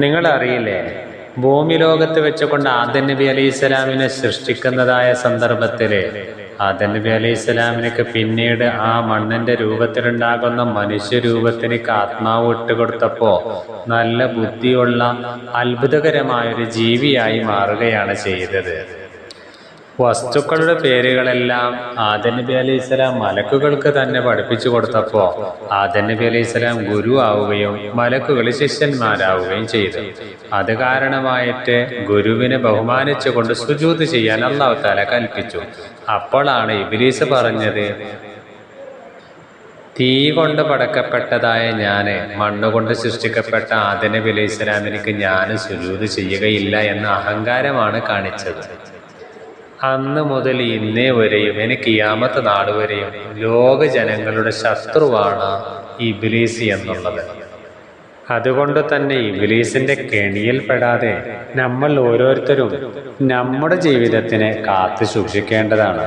നിങ്ങൾ അറിയില്ലേ, ഭൂമി ലോകത്ത് വെച്ചുകൊണ്ട് ആദം നബി അലൈഹി സ്വലാമിനെ സൃഷ്ടിക്കുന്നതായ സന്ദർഭത്തില് ആദം നബി അലൈഹി സ്വലാമിനക്ക് പിന്നീട് ആ മണ്ണിന്റെ രൂപത്തിലുണ്ടാകുന്ന മനുഷ്യരൂപത്തിനേക്ക് ആത്മാവ് ഇട്ടുകൊടുത്തപ്പോ നല്ല ബുദ്ധിയുള്ള അത്ഭുതകരമായൊരു ജീവിയായി മാറുകയാണ് ചെയ്തത്. വസ്തുക്കളുടെ പേരുകളെല്ലാം ആദം നബി അലൈഹി സ്വലാം മലക്കുകൾക്ക് തന്നെ പഠിപ്പിച്ചു കൊടുത്തപ്പോൾ ആദം നബി അലൈഹി സ്വലാം ഗുരു ആവുകയും മലക്കുകൾ ശിഷ്യന്മാരാവുകയും ചെയ്തു. അത് കാരണമായിട്ട് ഗുരുവിനെ ബഹുമാനിച്ചുകൊണ്ട് സുജൂദ് ചെയ്യാൻ അല്ലാഹു തആല കൽപ്പിച്ചു. അപ്പോഴാണ് ഇബ്ലീസ് പറഞ്ഞത്, തീ കൊണ്ട് പടക്കപ്പെട്ടതായ ഞാന്, മണ്ണുകൊണ്ട് സൃഷ്ടിക്കപ്പെട്ട ആദം നബി അലൈഹി സ്വലാമിനിക്ക് ഞാൻ സുജൂദ് ചെയ്യുകയില്ല എന്ന അഹങ്കാരമാണ് കാണിച്ചത്. അന്ന് മുതൽ ഇന്നേ വരെയും എനിക്ക് ഖിയാമത്ത് നാൾ വരെയും ലോക ജനങ്ങളുടെ ശത്രുവാണ് ഇബ്ലീസ് എന്നുള്ളത്. അതുകൊണ്ട് തന്നെ ഇബ്ലീസിന്റെ കെണിയിൽപ്പെടാതെ നമ്മൾ ഓരോരുത്തരും നമ്മുടെ ജീവിതത്തിനെ കാത്തു സൂക്ഷിക്കേണ്ടതാണ്.